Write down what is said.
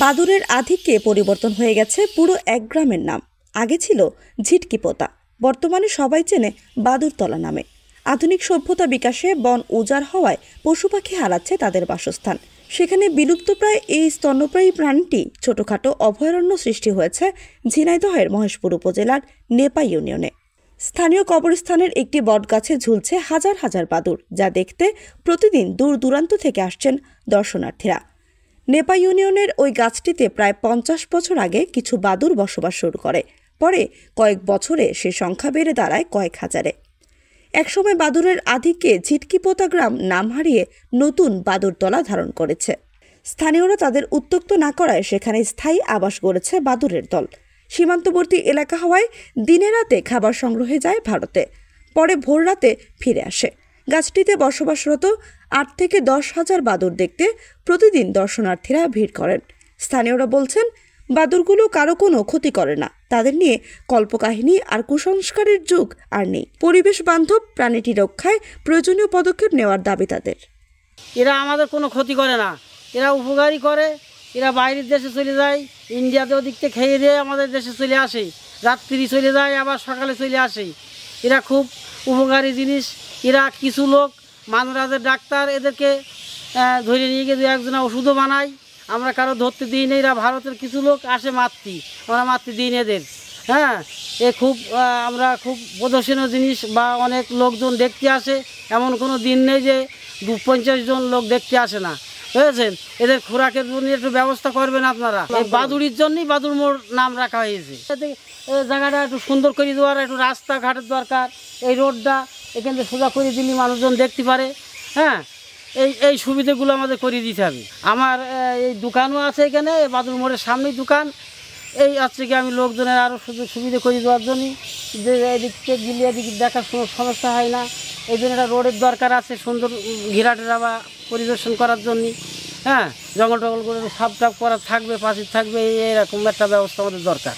বাদুড়ের আধিক্যে পরিবর্তন হয়ে গেছে পুরো এক গ্রামের নাম। আগে ছিল ঝিটকিপোতা, বর্তমানে সবাই চেনে বাদুড়তলা নামে। আধুনিক সভ্যতা বিকাশে বন উজাড় হওয়ায় পশু পাখি হারাচ্ছে তাদের বাসস্থান। সেখানে বিলুপ্তপ্রায় এই স্তন্যপ্রায়ী প্রাণীটি ছোটখাটো অভয়ারণ্য সৃষ্টি হয়েছে ঝিনাইদহের মহেশপুর উপজেলার নেপা ইউনিয়নে। স্থানীয় কবরস্থানের একটি বটগাছে ঝুলছে হাজার হাজার বাদুড়, যা দেখতে প্রতিদিন দূর দূরান্ত থেকে আসছেন দর্শনার্থীরা। নেপা ইউনিয়নের ওই গাছটিতে প্রায় 50 বছর আগে কিছু বাদুড় বসবাস শুরু করে। পরে কয়েক বছরে সে সংখ্যা বেড়ে দাঁড়ায় কয়েক হাজারে। একসময় বাদুড়ের আধিক্যে ঝিটকিপোতা গ্রাম নাম হারিয়ে নতুন বাদুড়তলা ধারণ করেছে। স্থানীয়রা তাদের উত্ত্যক্ত না করায় সেখানে স্থায়ী আবাস গড়েছে বাদুড়ের দল। সীমান্তবর্তী এলাকা হওয়ায় দিনে রাতে খাবার সংগ্রহে যায় ভারতে, পরে ভোর রাতে ফিরে আসে। গাছটিতে বসবাসরত 8 থেকে 10 হাজার বাদুড় দেখতে প্রতিদিন দর্শনার্থীরা ভিড় করেন। স্থানীয়রা বলছেন, বাদুড়গুলো কারো কোনো ক্ষতি করে না। তাদের নিয়ে কল্পকাহিনী আর কুসংস্কারের যুগ আর নেই। পরিবেশ বান্ধব প্রাণীটি রক্ষায় প্রয়োজনীয় পদক্ষেপ নেওয়ার দাবি তাদের। এরা আমাদের কোনো ক্ষতি করে না, এরা উপকারী করে। এরা বাইরের দেশে চলে যায়, ইন্ডিয়াতে ওদিক থেকে খেয়ে দিয়ে আমাদের দেশে চলে আসে, রাত্রি চলে যায়, আবার সকালে চলে আসে। এরা খুব উপকারী জিনিস। এরা কিছু লোক মানরাজের ডাক্তার এদেরকে ধরে নিয়ে গিয়ে 2-1 ওষুধও বানায়। আমরা কারো ধরতে দিই না। এরা ভারতের কিছু লোক আসে মাতৃ, আমরা মাতৃ দিই না এদের। হ্যাঁ, আমরা খুব প্রদর্শনীয় জিনিস বা অনেক লোকজন দেখতে আসে। এমন কোনো দিন নেই যে 50 জন লোক দেখতে আসে না, বুঝেছেন। এদের খোরাকের জন্য একটু ব্যবস্থা করবেন আপনারা। এই বাদুড়ির জন্যই বাদুড় মোড় নাম রাখা হয়েছে। এই জায়গাটা একটু সুন্দর করে দেওয়ার, একটু রাস্তাঘাটের দরকার। এই রোডটা এখান থেকে সোজা করে দিলে মানুষজন দেখতে পারে। হ্যাঁ, এই সুবিধাগুলো আমাদের করে দিতে হবে। আমার এই দোকানও আছে এখানে, বাদুড় মোড়ের সামনেই দোকান। এই হচ্ছে কি আমি লোকজনের আরও সুযোগ সুবিধা করে দেওয়ার জন্যই, যে এদিক থেকে গিলে এদিকে দেখার কোনো সমস্যা হয় না। এই জন্য একটা রোডের দরকার আছে, সুন্দর ঘেরাটেরা বা পরিদর্শন করার জন্যই। হ্যাঁ, জঙ্গল টঙ্গল করে সাপ টাপ করা থাকবে, পাশে থাকবে, এরকম একটা ব্যবস্থা আমাদের দরকার।